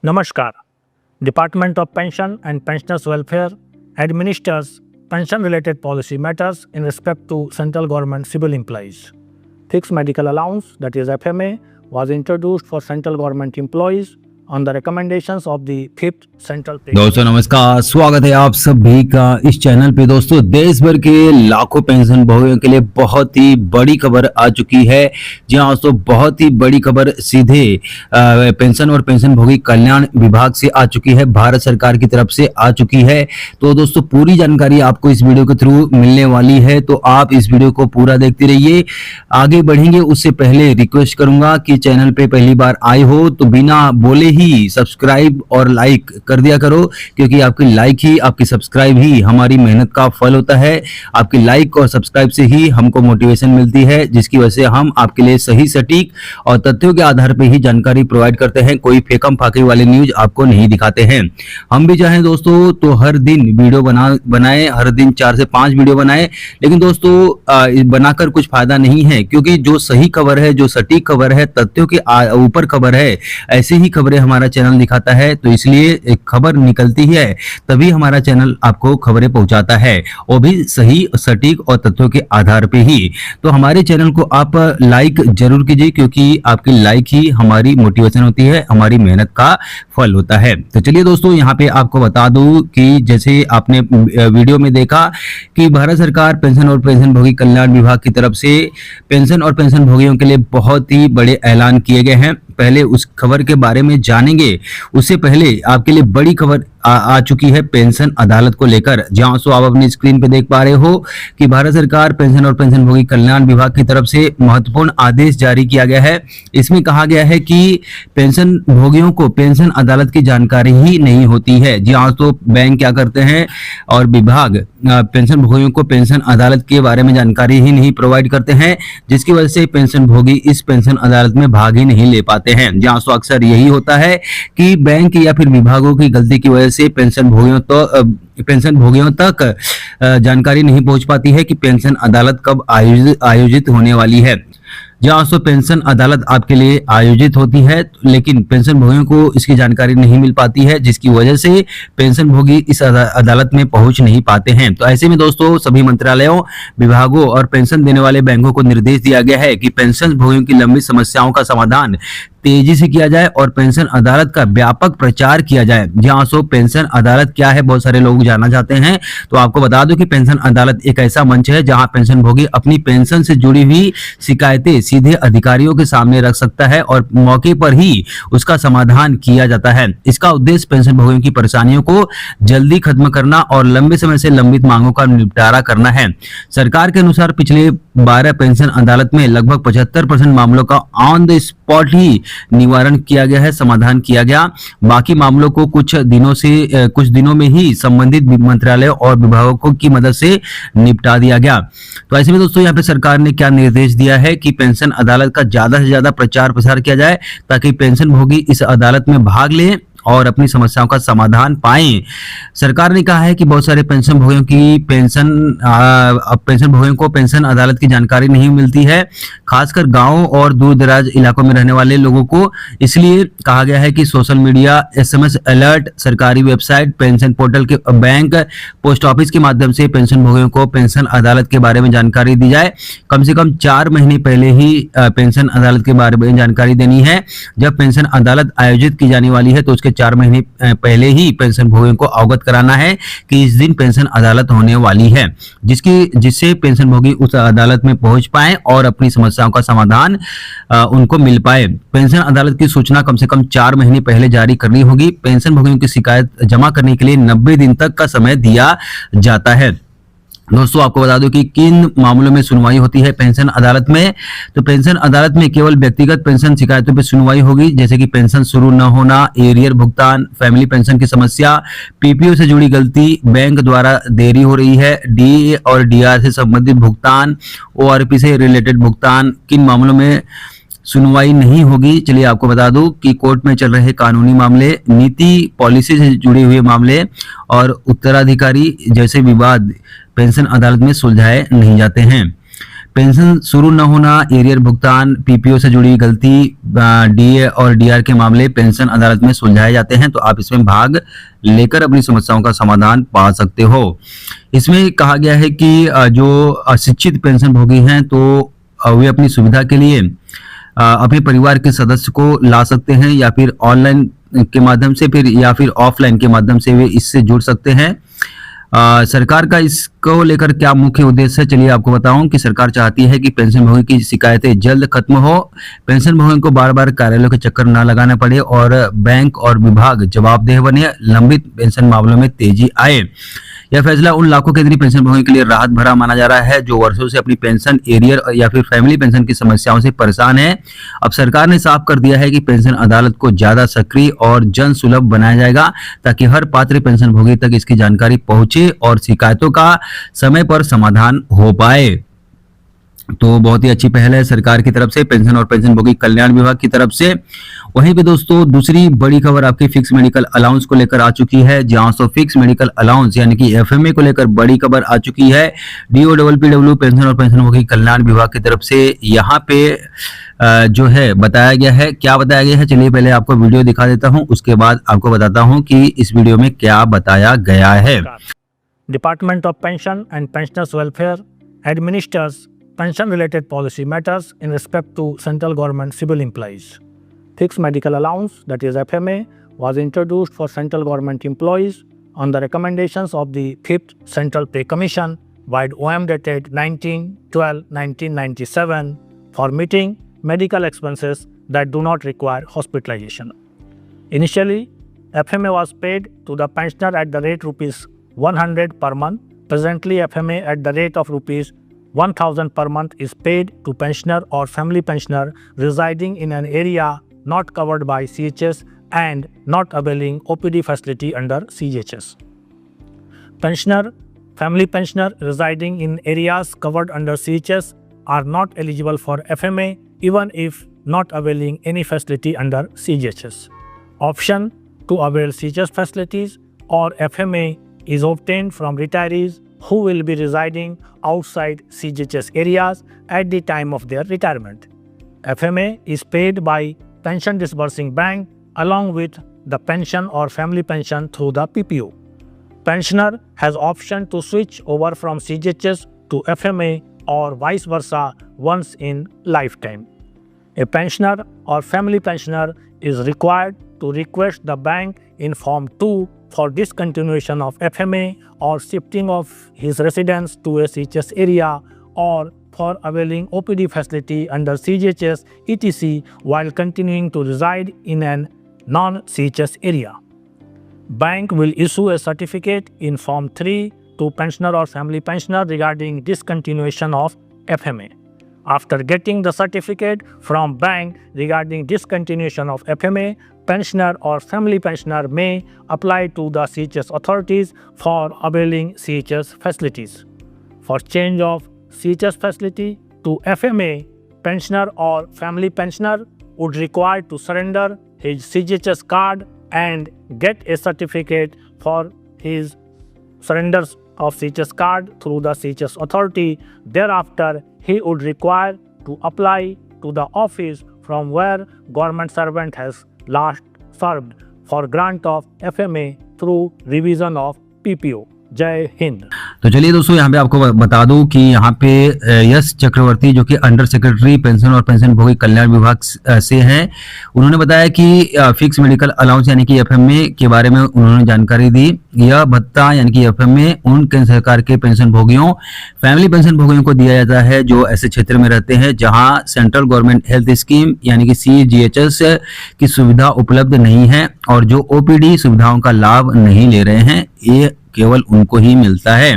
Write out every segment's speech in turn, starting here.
Namaskar. Department of Pension and Pensioners Welfare administers pension-related policy matters in respect to central government civil employees. Fixed medical allowance, that is FMA, was introduced for central government employees on the recommendations of the 5th Central Pay. दोस्तों नमस्कार, स्वागत है आप सभी का इस channel पे। दोस्तों देश भर के लाखों पेंशन भोगियों के लिए बहुत ही बड़ी खबर आ चुकी है। जी हाँ दोस्तों, बहुत ही बड़ी खबर सीधे पेंशन और पेंशन भोगी कल्याण विभाग से आ चुकी है, भारत सरकार की तरफ से आ चुकी है। तो दोस्तों पूरी जानकारी आपको इस वीडियो के थ्रू मिलने वाली है, तो आप इस वीडियो को पूरा देखते रहिए। आगे बढ़ेंगे उससे पहले रिक्वेस्ट करूंगा कि चैनल पे पहली बार आए हो तो बिना बोले ही सब्सक्राइब और लाइक कर दिया करो, क्योंकि आपकी लाइक ही, आपकी सब्सक्राइब ही हमारी मेहनत का फल होता है। आपकी लाइक और सब्सक्राइब से ही हमको मोटिवेशन मिलती है, जिसकी वजह से हम आपके लिए सही सटीक और तथ्यों के आधार पर ही जानकारी प्रोवाइड करते हैं। कोई फेकम फाके वाले न्यूज आपको नहीं दिखाते हैं। हम भी चाहें दोस्तों तो हर दिन वीडियो बनाए, हर दिन 4 से 5 वीडियो बनाए, लेकिन दोस्तों बनाकर कुछ फायदा नहीं है, क्योंकि जो सही खबर है, जो सटीक खबर है, तथ्यों के ऊपर खबर है, ऐसी ही खबरें हमारा चैनल दिखाता है। तो इसलिए एक खबर निकलती है तभी हमारा चैनल आपको खबरें पहुंचाता है, वो भी सही सटीक और तथ्यों के आधार पे ही। तो हमारे चैनल को आप लाइक जरूर कीजिए, क्योंकि आपकी लाइक ही हमारी मोटिवेशन होती है, हमारी मेहनत का फल होता है। तो चलिए दोस्तों, यहाँ पे आपको बता दूं कि जैसे आपने वीडियो में देखा कि भारत सरकार पेंशन और पेंशन भोगी कल्याण विभाग की तरफ से पेंशन और पेंशन भोगियों के लिए बहुत ही बड़े ऐलान किए गए हैं। पहले उस खबर के बारे में जानेंगे, उससे पहले आपके लिए बड़ी खबर आ चुकी है पेंशन अदालत को लेकर। जहां सो आप अपनी स्क्रीन पे देख पा रहे हो कि भारत सरकार पेंशन और पेंशन भोगी कल्याण विभाग की तरफ से महत्वपूर्ण आदेश जारी किया गया है। इसमें कहा गया है कि पेंशन भोगियों को पेंशन अदालत की जानकारी ही नहीं होती है। जहां तो बैंक क्या करते हैं और विभाग पेंशन भोगियों को पेंशन अदालत के बारे में जानकारी ही नहीं प्रोवाइड करते हैं, जिसकी वजह से पेंशन भोगी इस पेंशन अदालत में भाग ही नहीं ले पाते हैं। जहां सो अक्सर यही होता है कि बैंक या फिर विभागों की गलती की वजह से पेंशन भोगियों तक जानकारी नहीं पहुंच पाती है कि पेंशन अदालत कब आयोजित होने वाली है। जहां सो पेंशन अदालत आपके लिए आयोजित होती है, लेकिन पेंशन भोगियों को इसकी जानकारी नहीं मिल पाती है, जिसकी वजह से पेंशन भोगी इस अदालत में पहुंच नहीं पाते हैं। तो ऐसे में दोस्तों सभी मंत्रालयों, विभागों और पेंशन देने वाले बैंकों को निर्देश दिया गया है कि पेंशन भोगियों की लंबी समस्याओं का समाधान तेजी से किया जाए और पेंशन अदालत का व्यापक प्रचार किया जाए। जहां सो पेंशन अदालत क्या है, बहुत सारे लोग जानना चाहते हैं, तो आपको बता दूं कि पेंशन अदालत एक ऐसा मंच है जहां पेंशन भोगी अपनी पेंशन से जुड़ी हुई शिकायतें सीधे अधिकारियों के सामने रख सकता है और मौके पर ही उसका समाधान किया जाता है। इसका उद्देश्य पेंशन भोगियों की परेशानियों को जल्दी खत्म करना और लंबे समय से लंबित मांगों का निपटारा करना है। सरकार के अनुसार पिछले 12 पेंशन अदालत में लगभग 75% मामलों का ऑन द स्पॉट ही निवारण किया गया है, समाधान किया गया। बाकी मामलों को कुछ दिनों में ही संबंधित मंत्रालयों और विभागों की मदद से निपटा दिया गया। तो ऐसे में दोस्तों यहाँ पे सरकार ने क्या निर्देश दिया है कि पेंशन अदालत का ज्यादा से ज्यादा प्रचार प्रसार किया जाए, ताकि पेंशन भोगी इस अदालत में भाग लें और अपनी समस्याओं का समाधान पाएं। सरकार ने कहा है कि बहुत सारे पेंशन भोगियों को पेंशन अदालत की जानकारी नहीं मिलती है, खासकर गांवों और दूर दराज इलाकों में रहने वाले लोगों को। इसलिए कहा गया है कि सोशल मीडिया, SMS अलर्ट, सरकारी वेबसाइट, पेंशन पोर्टल के बैंक, पोस्ट ऑफिस के माध्यम से पेंशन भोगियों को पेंशन अदालत के बारे में जानकारी दी जाए। कम से कम 4 महीने पहले ही पेंशन अदालत के बारे में जानकारी देनी है। जब पेंशन अदालत आयोजित की जाने वाली है तो उसके 4 महीने पहले ही पेंशन भोगियों को अवगत कराना है कि इस दिन पेंशन अदालत होने वाली है, जिससे पेंशन भोगी उस अदालत में पहुंच पाए और अपनी समस्याओं का समाधान उनको मिल पाए। पेंशन अदालत की सूचना कम से कम 4 महीने पहले जारी करनी होगी। पेंशन भोगियों की शिकायत जमा करने के लिए 90 दिन तक का समय दिया जाता है। दोस्तों आपको बता दूं कि किन मामलों में सुनवाई होती है पेंशन अदालत में। तो पेंशन अदालत में केवल व्यक्तिगत पेंशन शिकायतों पर सुनवाई होगी, जैसे कि पेंशन शुरू न होना, एरियर भुगतान, फैमिली पेंशन की समस्या, PPO से जुड़ी गलती, बैंक द्वारा देरी हो रही है, DA और DR से संबंधित भुगतान, ORP से रिलेटेड भुगतान। किन मामलों में सुनवाई नहीं होगी, चलिए आपको बता दूं कि कोर्ट में चल रहे कानूनी मामले, नीति पॉलिसी से जुड़े हुए मामले और उत्तराधिकारी जैसे विवाद पेंशन अदालत में सुलझाए नहीं जाते हैं। पेंशन शुरू न होना, एरियर भुगतान, पीपीओ से जुड़ी गलती, डीए और डीआर के मामले पेंशन अदालत में सुलझाए जाते हैं। तो आप इसमें भाग लेकर अपनी समस्याओं का समाधान पा सकते हो। इसमें कहा गया है कि जो अशिक्षित पेंशन भोगी हैं तो वे अपनी सुविधा के लिए अपने परिवार के सदस्य को ला सकते हैं, या फिर ऑनलाइन के माध्यम से या फिर ऑफलाइन के माध्यम से वे इससे जुड़ सकते हैं। सरकार का इसको लेकर क्या मुख्य उद्देश्य है, चलिए आपको बताऊं कि सरकार चाहती है कि पेंशन भोगी की शिकायतें जल्द खत्म हो, पेंशन भोगी को बार बार कार्यालयों के चक्कर न लगाना पड़े और बैंक और विभाग जवाबदेह बने, लंबित पेंशन मामलों में तेजी आए। यह फैसला उन लाखों केंद्रीय पेंशन भोगी के लिए राहत भरा माना जा रहा है जो वर्षों से अपनी पेंशन, एरियर या फिर फैमिली पेंशन की समस्याओं से परेशान है। अब सरकार ने साफ कर दिया है कि पेंशन अदालत को ज्यादा सक्रिय और जन सुलभ बनाया जाएगा ताकि हर पात्र पेंशन भोगी तक इसकी जानकारी पहुंचे और शिकायतों का समय पर समाधान हो पाए। तो बहुत ही अच्छी पहल है सरकार की तरफ से, पेंशन और पेंशन भोगी कल्याण विभाग की तरफ से। वहीं पे दोस्तों दूसरी बड़ी खबर आपकी फिक्स मेडिकल अलाउंस को लेकर आ चुकी है, जहां से फिक्स मेडिकल अलाउंस यानी कि एफएमए को लेकर बड़ी खबर आ चुकी है। डीओडब्ल्यूपीडब्ल्यू पेंशन और पेंशन भोगी कल्याण विभाग की तरफ से यहाँ पे जो है बताया गया है। क्या बताया गया है, चलिए पहले आपको वीडियो दिखा देता हूँ, उसके बाद आपको बताता हूँ कि इस वीडियो में क्या बताया गया है। Department of pension and pensioners welfare administers pension related policy matters in respect to central government civil employees. Fixed medical allowance, that is FMA, was introduced for central government employees on the recommendations of the 5th Central Pay Commission by OM dated 19/12/1997 for meeting medical expenses that do not require hospitalization. Initially, FMA was paid to the pensioner at the rate rupees 100 per month. Presently, FMA at the rate of rupees 1000 per month is paid to pensioner or family pensioner residing in an area not covered by CHS and not availing OPD facility under CGHS. Pensioner, family pensioner residing in areas covered under CHS are not eligible for FMA even if not availing any facility under CGHS. Option to avail CHS facilities or FMA is obtained from retirees who will be residing outside CGHS areas at the time of their retirement. FMA is paid by pension disbursing bank along with the pension or family pension through the PPO. Pensioner has option to switch over from CGHS to FMA or vice versa once in lifetime. A pensioner or family pensioner is required to request the bank in Form 2 for discontinuation of FMA or shifting of his residence to a CHS area or for availing OPD facility under CGHS etc. while continuing to reside in an non-CHS area. Bank will issue a certificate in Form 3 to pensioner or family pensioner regarding discontinuation of FMA. After getting the certificate from bank regarding discontinuation of FMA, pensioner or family pensioner may apply to the CHS authorities for availing CHS facilities. For change of CHS facility to FMA, pensioner or family pensioner would require to surrender his CGHS card and get a certificate for his surrenders of CHS card through the CHS authority. Thereafter, he would require to apply to the office from where government servant has last served for grant of FMA through revision of PPO. जय हिंद। तो चलिए दोस्तों यहाँ पे आपको बता दूं कि यहाँ पे यश चक्रवर्ती जो कि अंडर सेक्रेटरी पेंशन और पेंशन भोगी कल्याण विभाग से हैं, उन्होंने बताया कि फिक्स मेडिकल अलाउंस यानी कि एफएमए के बारे में उन्होंने जानकारी दी। यह भत्ता यानी कि एफएमए उन केंद्र सरकार के पेंशन भोगियों, फैमिली पेंशन भोगियों को दिया जाता है जो ऐसे क्षेत्र में रहते हैं जहाँ सेंट्रल गवर्नमेंट हेल्थ स्कीम यानी कि CGHS की सुविधा उपलब्ध नहीं है और जो OPD सुविधाओं का लाभ नहीं ले रहे हैं, ये केवल उनको ही मिलता है।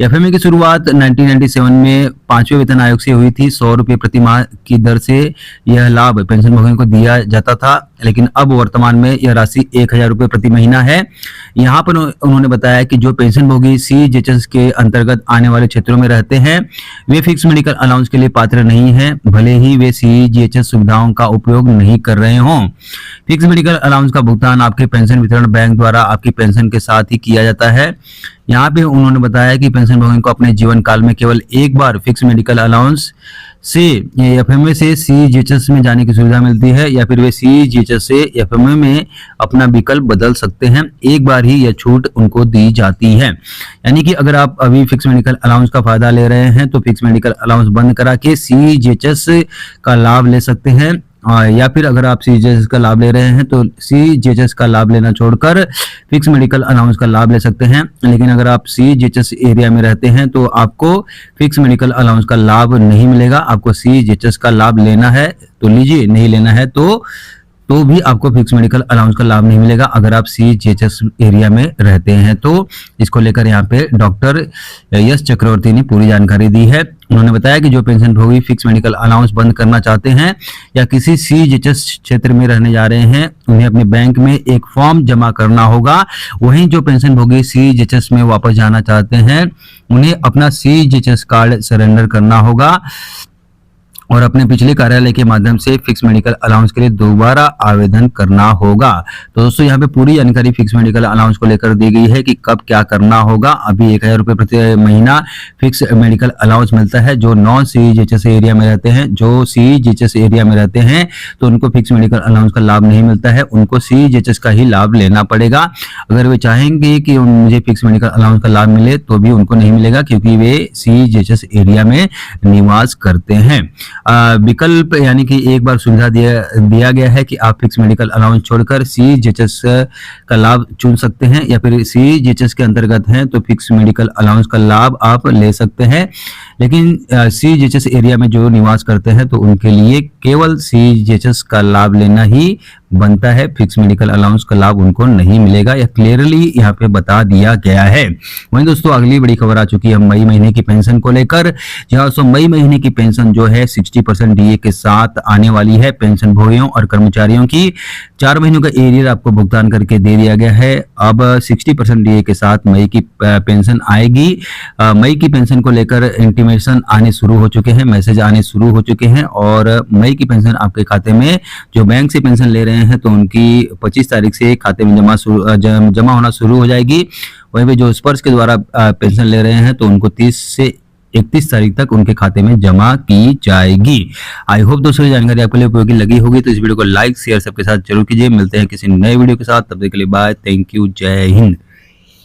एफएमए की शुरुआत 1997 में 5वें वेतन आयोग से हुई थी। 100 रुपये प्रति माह की दर से यह लाभ पेंशन भोगियों को दिया जाता था। लेकिन अब वर्तमान में यह राशि 1000 रुपये प्रति महीना है। यहाँ पर उन्होंने बताया कि जो पेंशनभोगी CGHS के अंतर्गत आने वाले क्षेत्रों में रहते हैं वे फिक्स मेडिकल अलाउंस के लिए पात्र नहीं है, भले ही वे CGHS सुविधाओं का उपयोग नहीं कर रहे हों। फिक्स मेडिकल अलाउंस का भुगतान आपके पेंशन वितरण बैंक द्वारा आपकी पेंशन के साथ ही किया जाता है। यहाँ पे उन्होंने बताया कि पेंशनभोगी को अपने जीवन काल में केवल एक बार फिक्स मेडिकल अलाउंस से FMA से CGHS में जाने की सुविधा मिलती है, या फिर वे CGHS से FMA में अपना विकल्प बदल सकते हैं। एक बार ही यह छूट उनको दी जाती है। यानी कि अगर आप अभी फिक्स मेडिकल अलाउंस का फायदा ले रहे हैं तो फिक्स मेडिकल अलाउंस बंद करा के CGHS का लाभ ले सकते हैं, या फिर अगर आप CGHS का लाभ ले रहे हैं तो CGHS का लाभ लेना छोड़कर फिक्स मेडिकल अलाउंस का लाभ ले सकते हैं। लेकिन अगर आप CGHS एरिया में रहते हैं तो आपको फिक्स मेडिकल अलाउंस का लाभ नहीं मिलेगा। आपको CGHS का लाभ लेना है तो लीजिए, नहीं लेना है तो भी आपको फिक्स मेडिकल अलाउंस का लाभ नहीं मिलेगा अगर आप CGHS एरिया में रहते हैं। तो इसको लेकर यहाँ पे डॉक्टर यश चक्रवर्ती ने पूरी जानकारी दी है। उन्होंने बताया कि जो पेंशनभोगी फिक्स मेडिकल अलाउंस बंद करना चाहते हैं या किसी CGHS क्षेत्र में रहने जा रहे हैं, उन्हें अपने बैंक में एक फॉर्म जमा करना होगा। वहीं जो पेंशनभोगी CGHS में वापस जाना चाहते हैं उन्हें अपना CGHS कार्ड सरेंडर करना होगा और अपने पिछले कार्यालय के माध्यम से फिक्स मेडिकल अलाउंस के लिए दोबारा आवेदन करना होगा। तो दोस्तों यहाँ पे पूरी जानकारी फिक्स मेडिकल अलाउंस को लेकर दी गई है कि कब क्या करना होगा। अभी 1000 रुपये प्रति महीना फिक्स मेडिकल अलाउंस मिलता है जो नॉन CGHS एरिया में रहते हैं। जो CGHS एरिया में रहते हैं तो उनको फिक्स मेडिकल अलाउंस का लाभ नहीं मिलता है, उनको CGHS का ही लाभ लेना पड़ेगा। अगर वे चाहेंगे कि मुझे फिक्स मेडिकल अलाउंस का लाभ मिले तो भी उनको नहीं मिलेगा, क्योंकि वे CGHS एरिया में निवास करते हैं। विकल्प यानी कि एक बार सुविधा दिया गया है कि आप फिक्स मेडिकल अलाउंस छोड़कर CGHS का लाभ चुन सकते हैं, या फिर CGHS के अंतर्गत हैं तो फिक्स मेडिकल अलाउंस का लाभ आप ले सकते हैं। लेकिन CGHS एरिया में जो निवास करते हैं तो उनके लिए केवल CGHS का लाभ लेना ही बनता है, फिक्स मेडिकल अलाउंस का लाभ उनको नहीं मिलेगा। यह क्लियरली यहाँ पे बता दिया गया है। वहीं दोस्तों अगली बड़ी खबर आ चुकी है मई महीने की पेंशन को लेकर। जहाँ मई महीने की पेंशन जो है 60% DA के साथ आने वाली है। पेंशन भोगियों और कर्मचारियों की 4 महीनों का एरियर आपको भुगतान करके दे दिया गया है। अब 60% DA के साथ मई की पेंशन आएगी। मई की पेंशन को लेकर इंटीमेशन आने शुरू हो चुके हैं, मैसेज आने शुरू हो चुके हैं, और मई की पेंशन आपके खाते में जो बैंक से पेंशन ले रहे हैं तो उनकी 25 तारीख से खाते में जमा होना शुरू हो जाएगी। वहीं पे जो स्पर्श के द्वारा पेंशन ले रहे हैं तो उनको 30 से 31 तारीख तक उनके खाते में जमा की जाएगी। आई होप दोस्तों ये जानकारी आपके लिए उपयोगी लगी होगी, तो इस वीडियो को लाइक शेयर सबके साथ जरूर कीजिए। मिलते हैं किसी नए वीडियो के साथ, तब तक के लिए बाय, थैंक यू, जय हिंद।